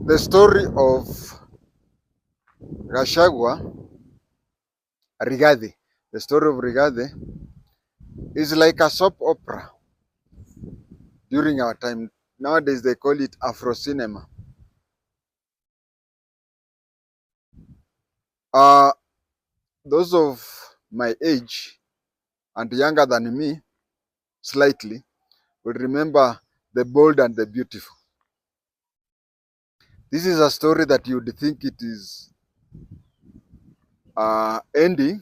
The story of Gachagua, Rigathi, the story of Rigathi is like a soap opera during our time. Nowadays they call it Afro cinema. Uh, those of my age and younger than me slightly will remember The Bold and the Beautiful. This is a story that you'd think it is ending,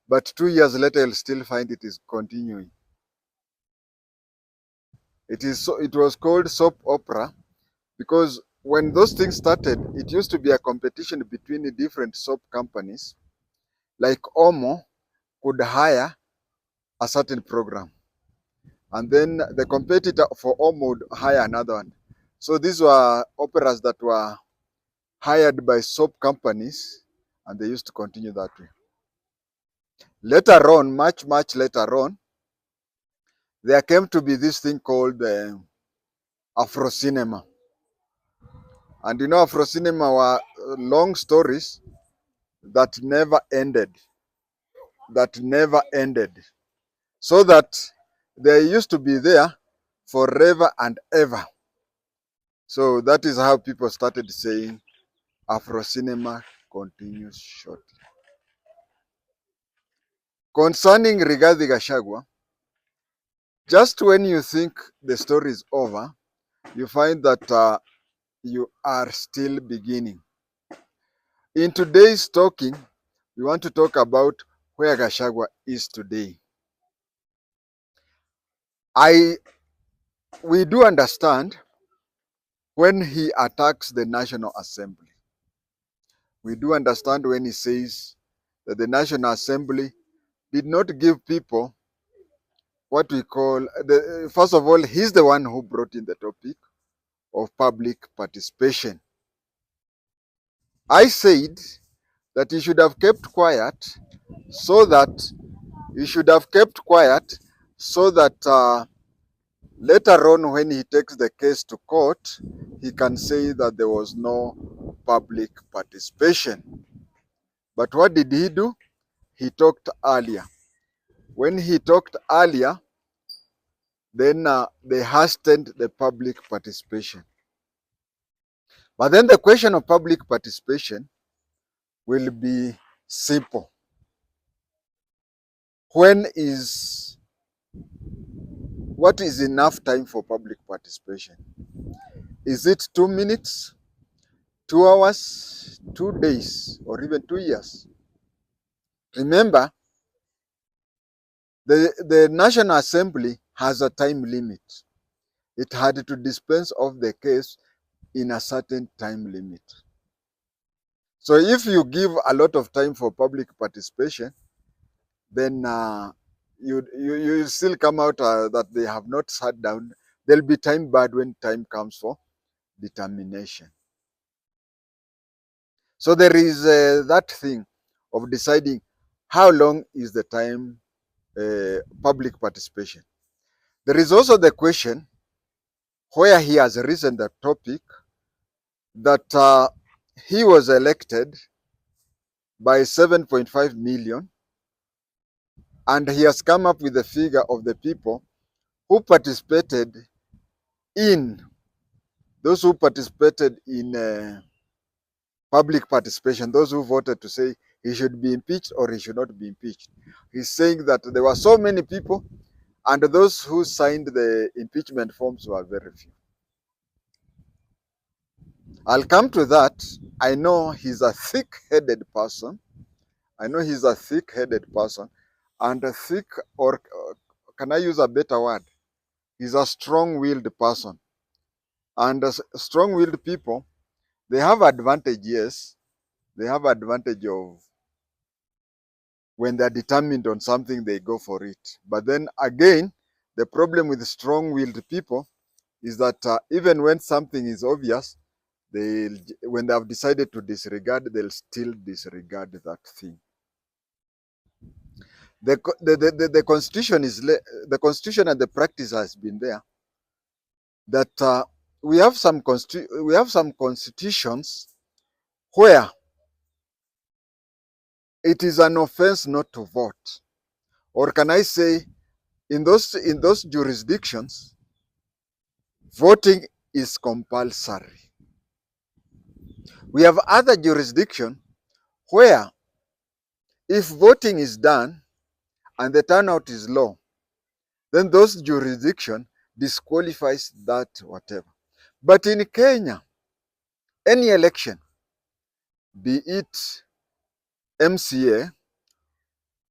but 2 years later you'll still find it is continuing. It was called soap opera because when those things started, it used to be a competition between the different soap companies. Like Omo could hire a certain program, and then the competitor for Omo would hire another one. So these were operas that were hired by soap companies, and they used to continue that way. Later on, much later on, there came to be this thing called Afro cinema. And you know, Afro cinema were long stories that never ended, so that they used to be there forever and ever. So that is how people started saying Afro cinema continues shortly. Concerning Rigathi Gachagua, just when you think the story is over, you find that you are still beginning. In today's talking, we want to talk about where Gachagua is today. We do understand when he attacks the National Assembly. We do understand when he says that the National Assembly did not give people what we call, first of all, he's the one who brought in the topic of public participation. I said that he should have kept quiet so that later on when he takes the case to court, he can say that there was no public participation. But what did he do? He talked earlier. When he talked earlier, then they hastened the public participation. But then the question of public participation will be simple. What is enough time for public participation? Is it 2 minutes, 2 hours, 2 days, or even 2 years? Remember, the National Assembly has a time limit. It had to dispense of the case in a certain time limit. So if you give a lot of time for public participation, then you still come out that they have not sat down. There'll be time bad when time comes for determination. So there is that thing of deciding how long is the time public participation. There is also the question where he has risen the topic that he was elected by 7.5 million, and he has come up with the figure of the people who participated in public participation, those who voted to say he should be impeached or he should not be impeached. He's saying that there were so many people, and those who signed the impeachment forms were very few. I'll come to that. I know he's a thick-headed person. And thick, or can I use a better word? He's a strong-willed person. And strong-willed people, they have advantage, yes. They have advantage of when they're determined on something, they go for it. But then again, the problem with strong-willed people is that even when something is obvious, when they have decided to disregard, they'll still disregard that thing. The constitution and the practice has been there that we have some constitutions where it is an offense not to vote, or can I say, in those jurisdictions, voting is compulsory. We have other jurisdiction where if voting is done and the turnout is low, then those jurisdiction disqualifies that whatever. But in Kenya, any election, be it MCA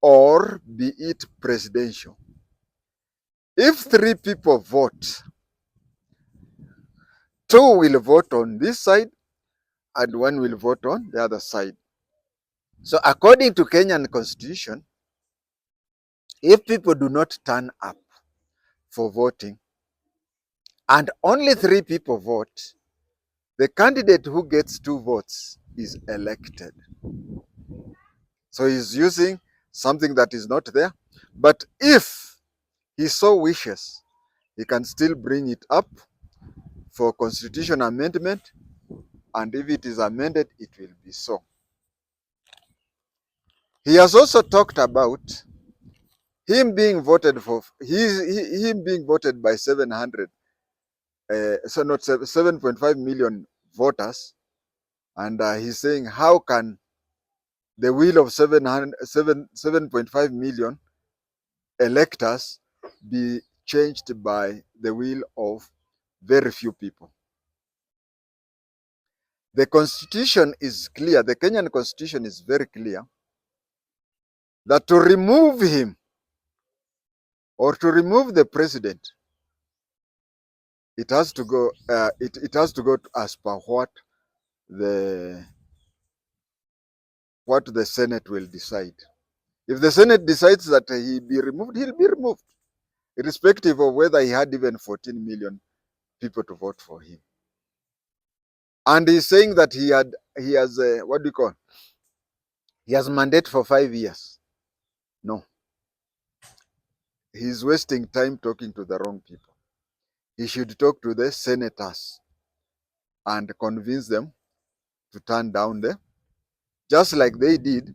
or be it presidential, if 3 people vote, 2 will vote on this side and 1 will vote on the other side. So according to Kenyan constitution, if people do not turn up for voting and only 3 people vote, the candidate who gets 2 votes is elected. So he's using something that is not there. But if he so wishes, he can still bring it up for constitution amendment, and if it is amended, it will be so. He has also talked about him being voted for, him being voted by 700, so not 7.5 million voters, and he's saying, how can the will of 7.5 million electors be changed by the will of very few people? The constitution is clear, the Kenyan constitution is very clear, that to remove him or to remove the president, it has to go as per what the Senate will decide. If the Senate decides that he be removed, he'll be removed, irrespective of whether he had even 14 million people to vote for him. And he's saying that he has what do you call? He has mandate for 5 years. No, he's wasting time talking to the wrong people. He should talk to the senators and convince them to turn down just like they did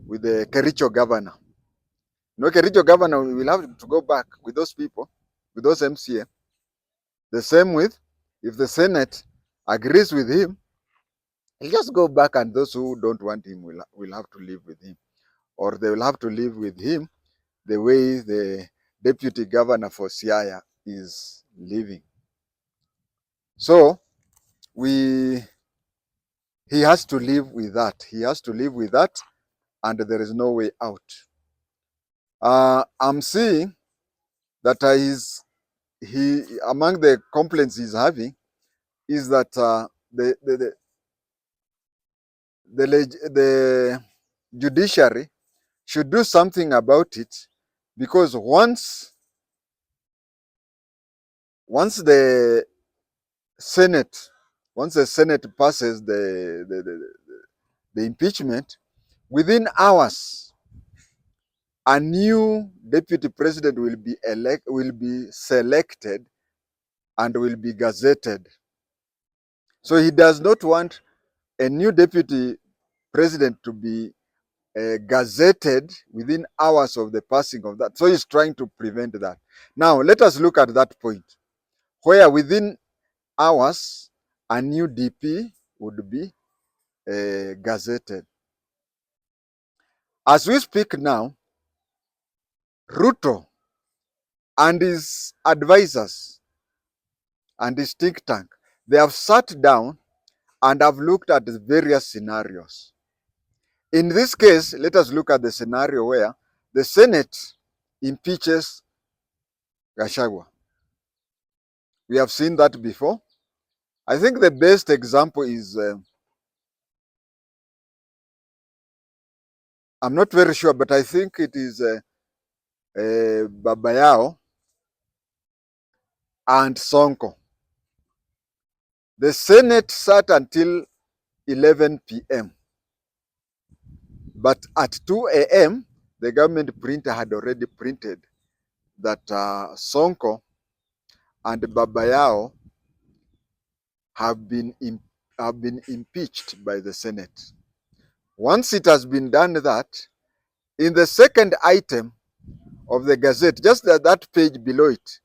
with the Kericho governor. No, Kericho governor will have to go back with those people, with those MCA. The same with, if the Senate agrees with him, he'll just go back, and those who don't want him will have to live with him. Or they will have to live with him the way the deputy governor for Siaya is living. So he has to live with that. He has to live with that, and there is no way out. I'm seeing that among the complaints he's having is that the judiciary should do something about it, because once the Senate passes the impeachment, within hours a new deputy president will be selected and will be gazetted. So he does not want a new deputy president to be gazetted within hours of the passing of that. So he's trying to prevent that. Now, let us look at that point, where within hours, a new DP would be gazetted. As we speak now, Ruto and his advisors and his think tank, they have sat down and have looked at the various scenarios. In this case, let us look at the scenario where the Senate impeaches Gachagua. We have seen that before. I think the best example is, I'm not very sure, but I think it is Babayao and Sonko. The Senate sat until 11 p.m. But at 2 a.m., the government printer had already printed that Sonko and Babayao have been impeached by the Senate. Once it has been done that, in the second item of the Gazette, just that page below it,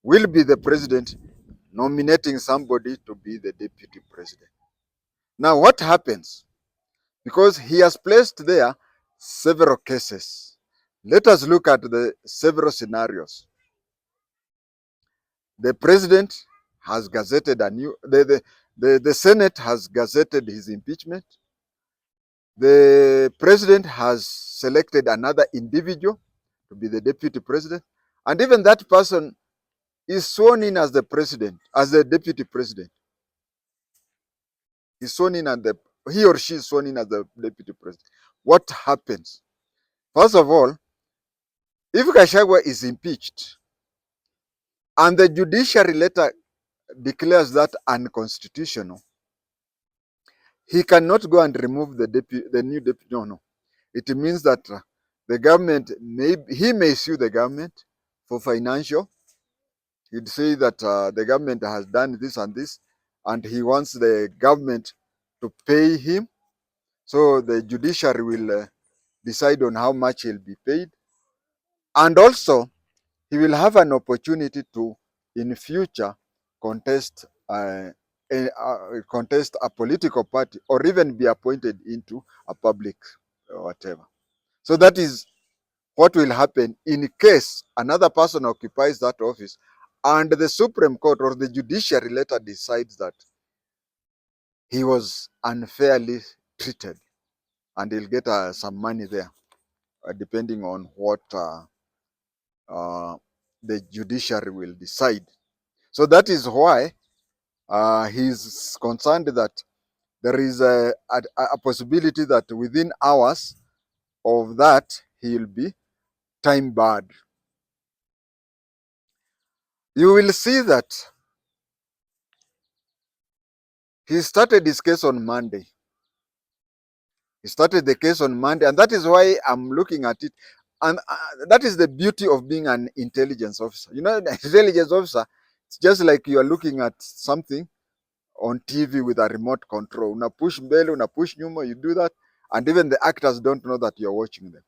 will be the president nominating somebody to be the deputy president. Now, what happens? Because he has placed there several cases. Let us look at the several scenarios. The president has gazetted a new, the Senate has gazetted his impeachment. The president has selected another individual to be the deputy president. And even that person is sworn in as the president, as the deputy president. He's sworn in, and he or she is sworn in as the deputy president. What happens? First of all, if Gachagua is impeached and the judiciary later declares that unconstitutional, he cannot go and remove the new deputy. No. It means that the government he may sue the government for financial. He'd say that the government has done this and this, and he wants the government to pay him. So the judiciary will decide on how much he'll be paid. And also, he will have an opportunity to, in future, contest contest a political party, or even be appointed into a public whatever. So that is what will happen in case another person occupies that office and the Supreme Court or the judiciary later decides that he was unfairly treated, and he'll get some money there, depending on what the judiciary will decide. So that is why he's concerned that there is a possibility that within hours of that, he'll be time barred. You will see that he started his case on Monday. He started the case on Monday, and that is why I'm looking at it. And that is the beauty of being an intelligence officer. You know, an intelligence officer, it's just like you are looking at something on TV with a remote control. Una push mbele, una push nyuma, you do that, and even the actors don't know that you're watching them.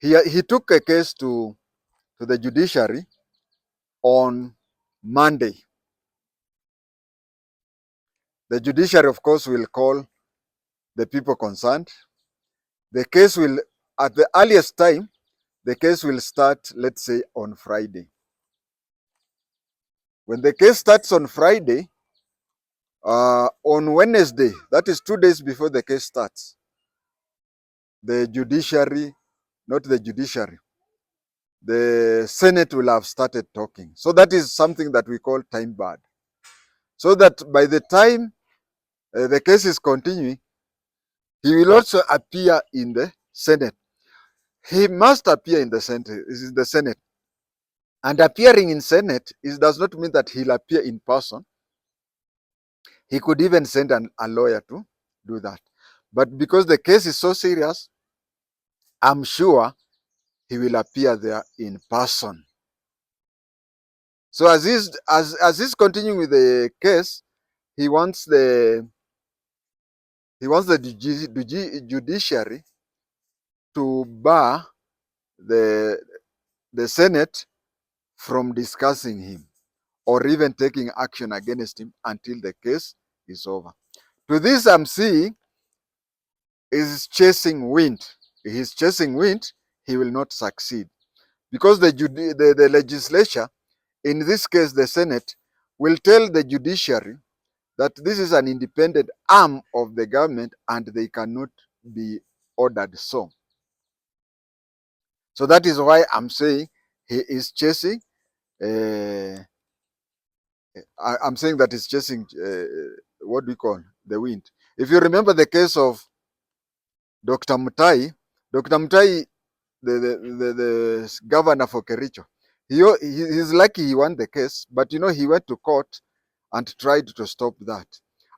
He took a case to the judiciary on Monday. The judiciary, of course, will call the people concerned. The case will, at the earliest time, the case will start, let's say, on Friday. When the case starts on Friday, on Wednesday, that is 2 days before the case starts, the judiciary, not the judiciary, the Senate will have started talking. So that is something that we call time barred. So that by the time the case is continuing, he will also appear in the Senate. He must appear in the Senate. And appearing in Senate does not mean that he'll appear in person. He could even send a lawyer to do that. But because the case is so serious, I'm sure he will appear there in person. So as he's continuing with the case, he wants the judiciary to bar the Senate from discussing him or even taking action against him until the case is over. To this, I'm seeing is chasing wind. If he's chasing wind, he will not succeed, because the legislature, in this case the Senate, will tell the judiciary that this is an independent arm of the government and they cannot be ordered so. So that is why I'm saying he is chasing. I'm saying that he's chasing what do we call the wind. If you remember the case of Dr. Mutai, the governor for Kericho, he's lucky he won the case, but you know, he went to court and tried to stop that.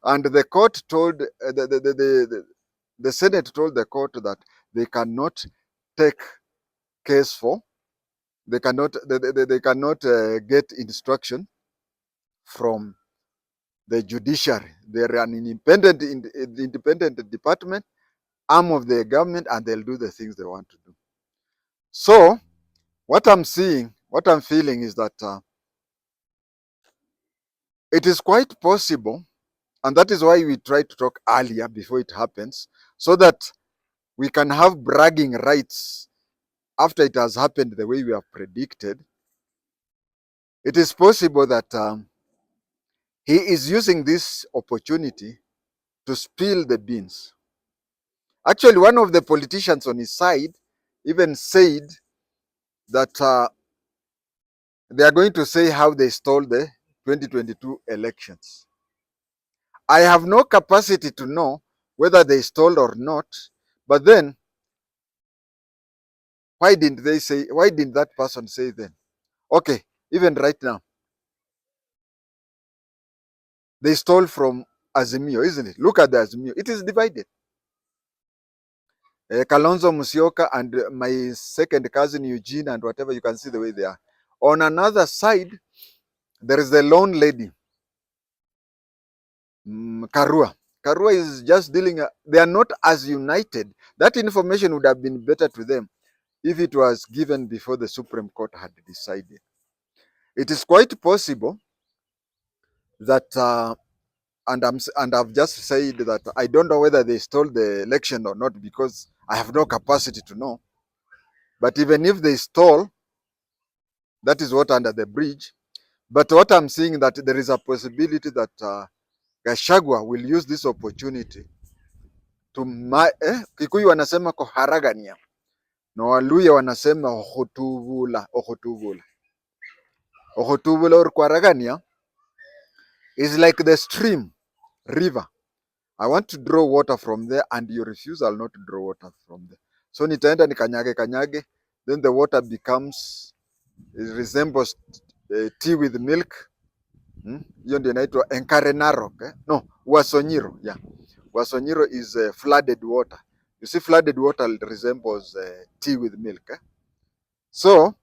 And the court told, the Senate told the court that they cannot take case for, they cannot get instruction from the judiciary. They're an independent department, arm of the government, and they'll do the things they want to do. So what I'm feeling is that it is quite possible, and that is why we try to talk earlier before it happens, so that we can have bragging rights after it has happened the way we have predicted. It is possible that he is using this opportunity to spill the beans. Actually, one of the politicians on his side even said that they are going to say how they stole the 2022 elections. I have no capacity to know whether they stole or not, but then why didn't that person say then? Okay, even right now, they stole from Azimio, isn't it? Look at the Azimio. It is divided. Kalonzo Musyoka and my second cousin Eugene and whatever, you can see the way they are. On another side, there is the lone lady, Karua. Karua is just dealing, they are not as united. That information would have been better to them if it was given before the Supreme Court had decided. It is quite possible that, and I've just said that I don't know whether they stole the election or not because I have no capacity to know. But even if they stole, that is what under the bridge. But what I'm seeing that there is a possibility that Gachagua will use this opportunity to Kikuyu wanasema kuharagania na Waluya wanasema ohotuvula. Ohotuvula or kuharagania is like the stream, river. I want to draw water from there and you refuse, I'll not draw water from there. So nitaenda nikanyage, then the water becomes, it resembles tea with milk. Hiyo ndio inaitwa Enkarenarok, no, Wasonyiro, yeah. Wasonyiro is flooded water. You see, flooded water resembles tea with milk. So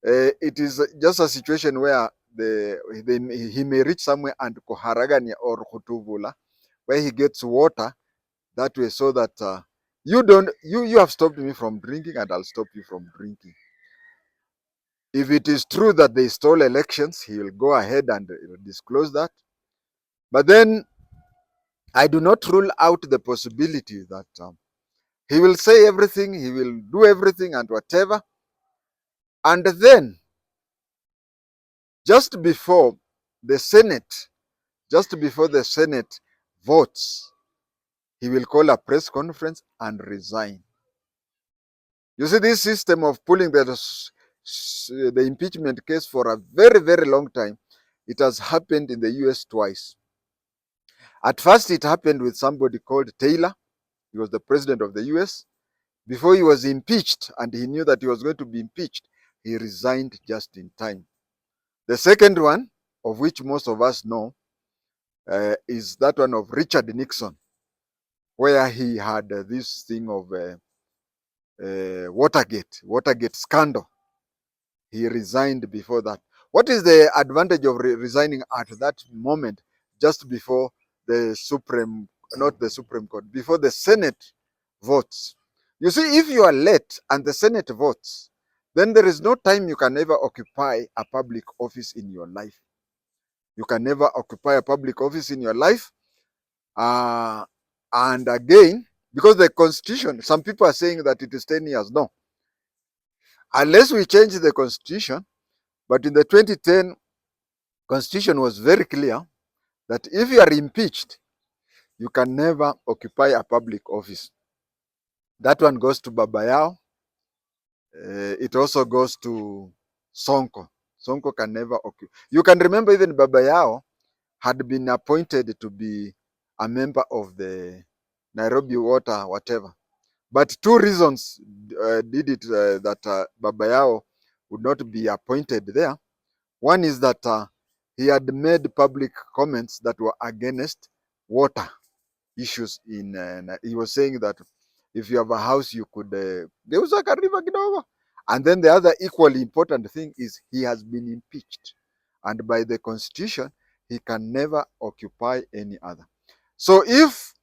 it is just a situation where he may reach somewhere and Koharagania or Hutuvula, where he gets water that way, so that you have stopped me from drinking and I'll stop you from drinking. If it is true that they stole elections, he will go ahead and disclose that. But then I do not rule out the possibility that he will say everything, he will do everything and whatever. And then, just before the Senate votes, he will call a press conference and resign. You see, this system of pulling the impeachment case for a very, very long time, it has happened in the US twice. At first, it happened with somebody called Taylor. He was the president of the US. Before he was impeached, and he knew that he was going to be impeached, he resigned just in time. The second one, of which most of us know, is that one of Richard Nixon, where he had this thing of Watergate scandal. He resigned before that. What is the advantage of resigning at that moment, just before the not the Supreme Court, before the Senate votes? You see, if you are late and the Senate votes, then there is no time you can ever occupy a public office in your life. You can never occupy a public office in your life. And again, because the Constitution, some people are saying that it is 10 years. No. Unless we change the Constitution, but in the 2010 Constitution was very clear that if you are impeached, you can never occupy a public office. That one goes to Babayao. It also goes to Sonko. Sonko can never occupy. You can remember even Babayao had been appointed to be a member of the Nairobi Water, whatever. But two reasons did it that Babayao would not be appointed there. One is that he had made public comments that were against water issues he was saying that if you have a house, you could and then the other equally important thing is he has been impeached. and by the constitution, he can never occupy any other. So if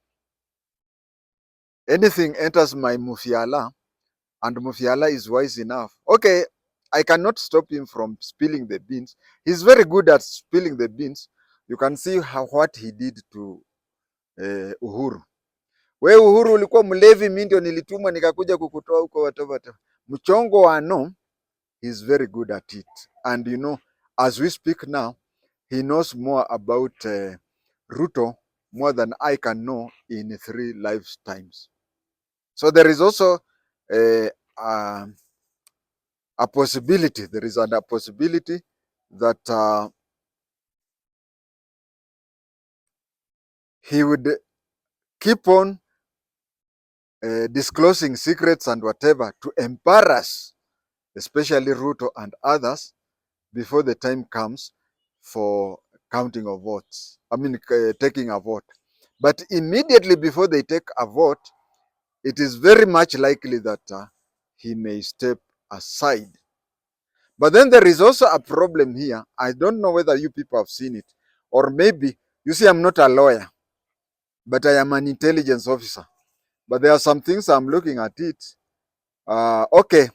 anything enters my Mufiala, and Mufiala is wise enough, okay, I cannot stop him from spilling the beans. He's very good at spilling the beans. You can see what he did to Uhuru. We Uhuru ulikuwa mlevi, mimi ndio nilitumwa nikakuja kukutoa huko whatever. Mchongo wa no, he's very good at it. And you know, as we speak now, he knows more about Ruto more than I can know in 3 lifetimes. So there is also a possibility. There is a possibility that he would keep on disclosing secrets and whatever to embarrass, especially Ruto and others, before the time comes for counting of votes. I mean, taking a vote. But immediately before they take a vote, it is very much likely that he may step aside. But then there is also a problem here. I don't know whether you people have seen it, or maybe, you see, I'm not a lawyer, but I am an intelligence officer. But there are some things I'm looking at it. Okay,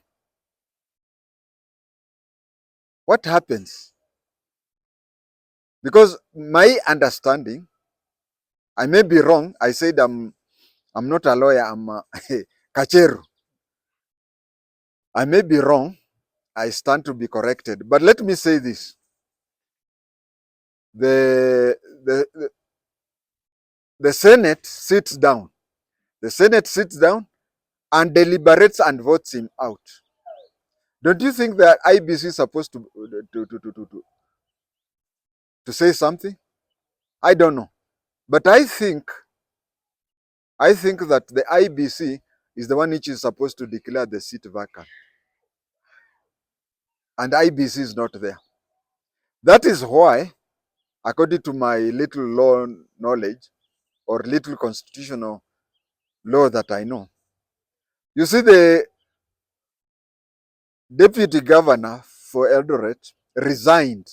what happens? Because my understanding, I may be wrong. I said I'm not a lawyer. I'm a kacheru. I may be wrong. I stand to be corrected. But let me say this: the the the Senate sits down. The Senate sits down and deliberates and votes him out. Don't you think that IBC is supposed to say something? I don't know, but I think that the IBC is the one which is supposed to declare the seat vacant, and IBC is not there. That is why, according to my little law knowledge or little constitutional law that I know, you see, the deputy governor for Eldoret resigned.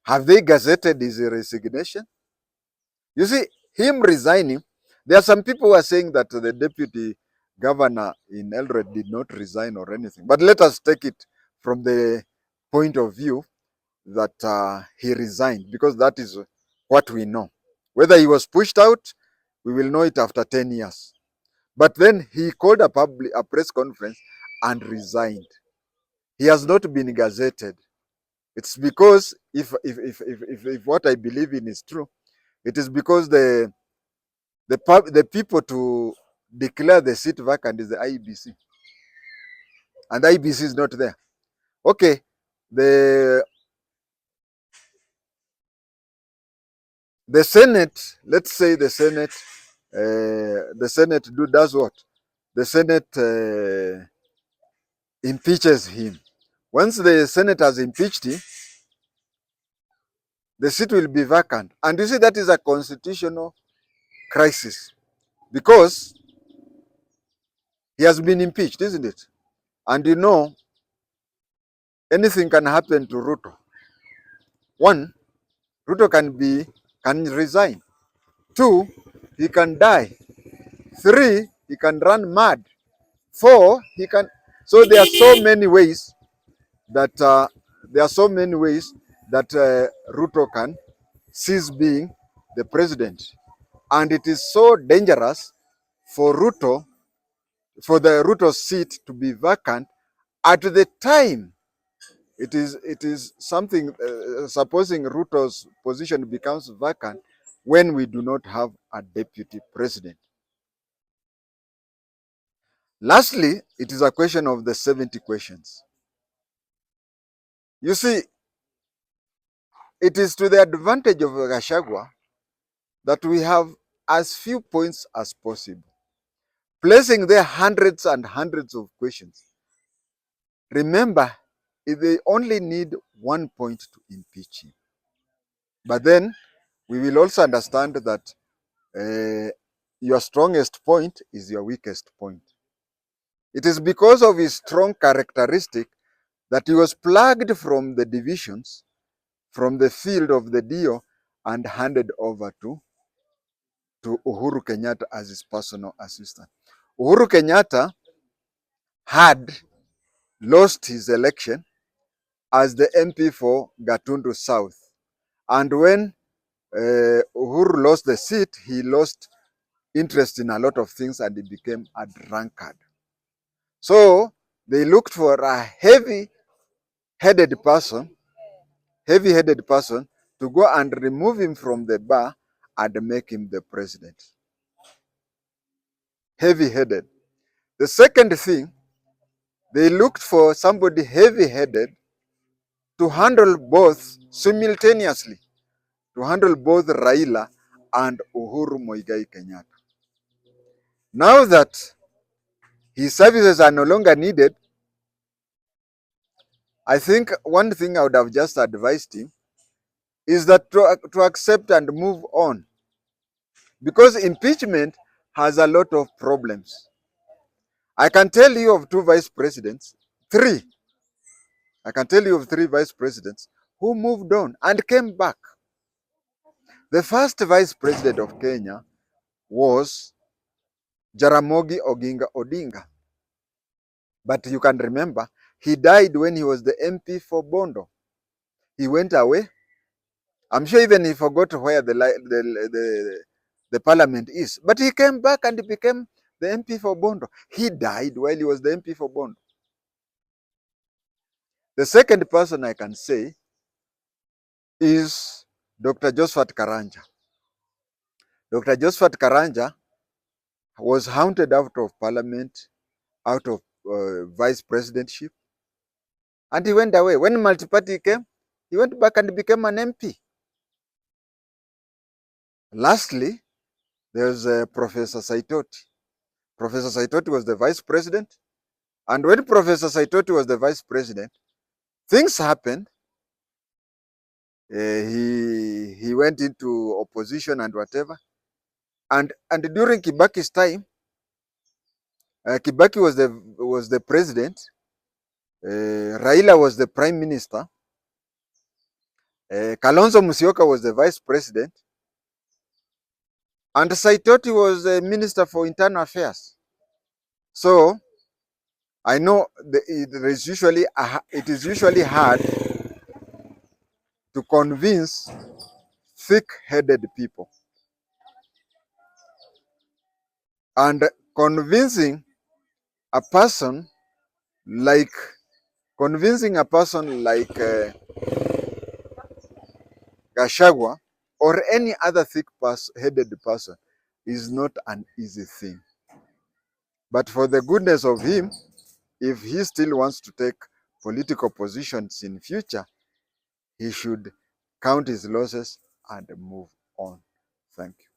Have they gazetted his resignation? You see, him resigning, there are some people who are saying that the deputy governor in Eldoret did not resign or anything. But let us take it from the point of view that he resigned, because that is what we know. Whether he was pushed out, we will know it after 10 years. But then he called a press conference and resigned. He has not been gazetted. It's because if what I believe in is true, it is because the people to declare the seat vacant is the IEBC, and the IEBC is not there. Okay, the Senate, let's say the Senate does what? The Senate impeaches him. Once the Senate has impeached him, the seat will be vacant. And you see, that is a constitutional crisis, because he has been impeached, isn't it? And you know, anything can happen to Ruto. One, Ruto can resign. Two, he can die. Three, he can run mad. Four, he can. So there are so many ways that Ruto can cease being the president, and it is so dangerous for the Ruto seat to be vacant at the time. It is something. Supposing Ruto's position becomes vacant when we do not have a deputy president. Lastly, it is a question of the 70 questions. You see, it is to the advantage of Gachagua that we have as few points as possible, placing there hundreds and hundreds of questions. Remember, they only need 1 point to impeach him. But then we will also understand that your strongest point is your weakest point. It is because of his strong characteristic that he was plugged from the divisions, from the field of the DO, and handed over to Uhuru Kenyatta as his personal assistant. Uhuru Kenyatta had lost his election as the MP for Gatundu South. And when Uhuru lost the seat, he lost interest in a lot of things and he became a drunkard. So they looked for a heavy-headed person to go and remove him from the bar and make him the president. Heavy-headed. The second thing, they looked for somebody heavy-headed to handle both simultaneously, to handle both Raila and Uhuru Muigai Kenyatta. Now that his services are no longer needed, I think one thing I would have just advised him is that to accept and move on. Because impeachment has a lot of problems. I can tell you of two vice presidents, three. I can tell you of three vice presidents who moved on and came back. The first vice president of Kenya was Jaramogi Oginga Odinga. But you can remember, he died when he was the MP for Bondo. He went away. I'm sure even he forgot where the parliament is. But he came back and became the MP for Bondo. He died while he was the MP for Bondo. The second person I can say is Dr. Josephat Karanja. Dr. Josephat Karanja was hounded out of parliament, out of vice presidentship, and he went away. When multi-party came, he went back and became an MP. Lastly, there's Professor Saitoti. Professor Saitoti was the vice president. And when Professor Saitoti was the vice president, things happened. He went into opposition and whatever. And during Kibaki's time, Kibaki was the president. Raila was the prime minister. Kalonzo Musyoka was the vice president. And Saitoti was the minister for internal affairs. So I know it is usually hard to convince thick-headed people. And convincing a person like Gachagua or any other thick-headed person is not an easy thing. But for the goodness of him, if he still wants to take political positions in future, he should count his losses and move on. Thank you.